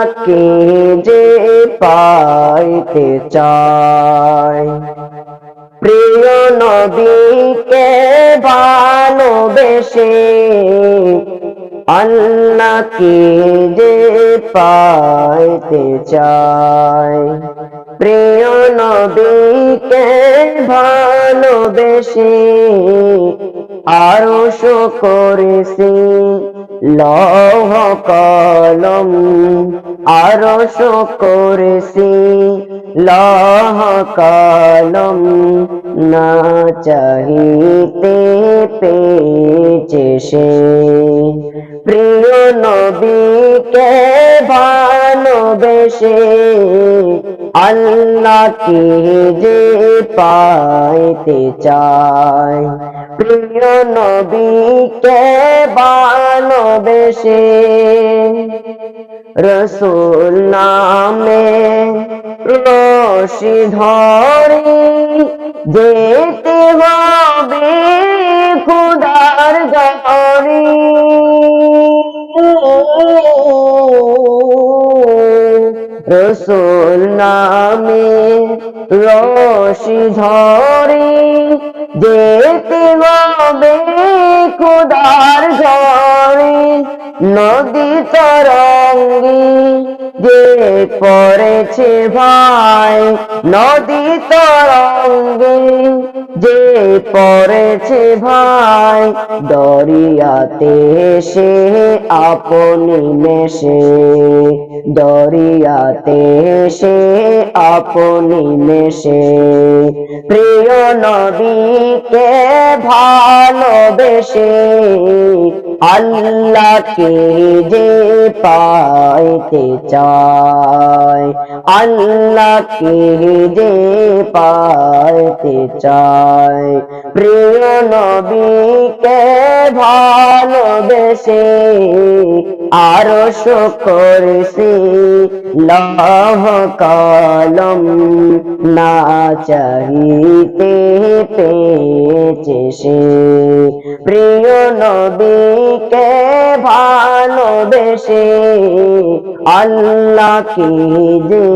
আল্লাহকে যে পাইতে চায়, প্রিয় নবীকে ভালোবেসে আল্লাহকে যে পাইতে চায়, প্রিয় নবীকে ভালোবেসে আরশ করেছি লৌহ কলম, আরশ করেছি লৌহ কলম, না চাহিতে পেয়েছে সে, প্রিয় নবীকে ভালোবেসে আল্লাহকে যে পাইতে চায়, প্রিয় নবীকে ভালোবেসে রসূল নামে রশি ধরে যেতে হবে খোদার ঘরে, রসূল নামে রশি ধরে যেতে হবে খোদার ঘরে, নদী তরঙ্গে যে পড়েছে ভাই, নদী তরঙ্গে যে পড়েছে ভাই, দরিয়াতে সে আপনি মেশে, দরিয়াতে সে আপনি মেশে, প্রিয় নবীকে ভালোবেসে আল্লাহকে যে পাইতে চায়, আল্লাহকে যে পাইতে চায়, প্রিয় নবীকে ভালোবেসে আরশ করেছি লৌহ কলম, না চাহিতে পেয়েছে সে, প্রিয় নবীকে ভালোবেসে আল্লাহকে যে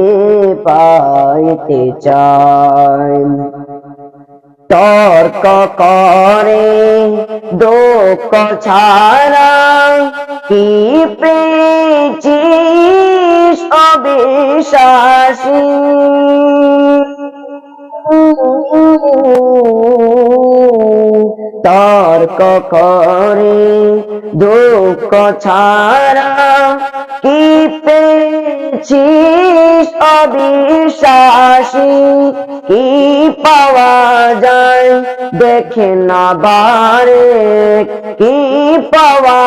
পাইতে চায়, তর্ক করে দুঃখ ছাড়া কি পেয়েছিস অবিশ্বাসী, তর্ক করে দুঃখ ছাড়া কি পেয়েছিস অবিশ্বাসী, কি পাওয়া যায় দেখে না বারে, কি পাওয়া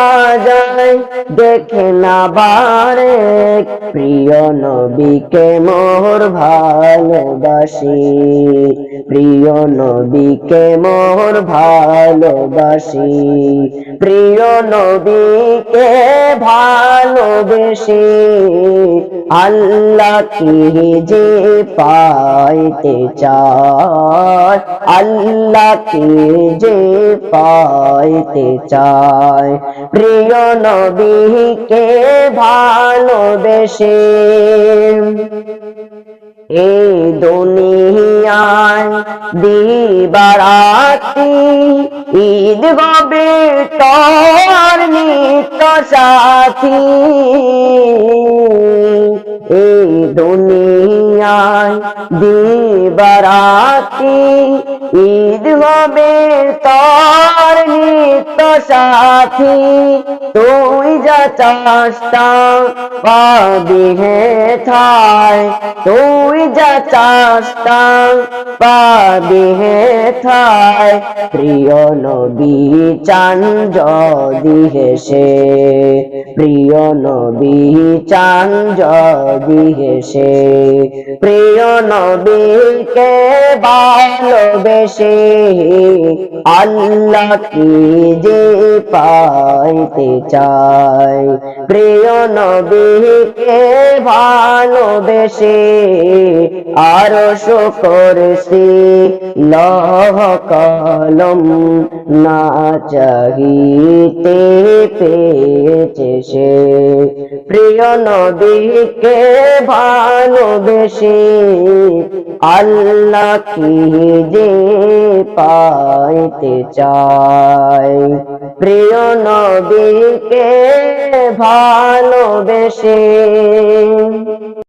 যায় দেখে না বারে, প্রিয় নবীকে মোর ভালোবাসি, প্রিয় নবীকে মোর ভালোবাসি, প্রিয় নবীকে ভালোবেসে আল্লাহকে যে পাইতে চায়, আল্লাহকে যে পাইতে চায়, প্রিয় নবীকে ভালোবেসে এই দুনিয়ায় দিবারাতি ঈদ হবে তোর নিত্য সাথী, এই দুনিয়ায় দিবারাতি ঈদ হবে তোর নিত্য সাথী, তুই যা চাষটা পাবি হে ঠায়, তুই যা চাষটা পাবি হে ঠায়, প্রিয় নবী চান যদি হেসে, প্রিয় নবী চান যদি হেসে, প্রিয় নবীকে ভালোবেসে ভালোবেসে আল্লাহকে যে পাইতে চাই, প্রিয় নবীকে ভালোবেসে আরশ কুরসি লৌহ কলম না চাহিতে পেয়েছে সে, প্রিয় নবীকে ভালোবেসে আল্লাহকে যে পাইতে চাই, প্রিয় নবীকে ভালোবেসে।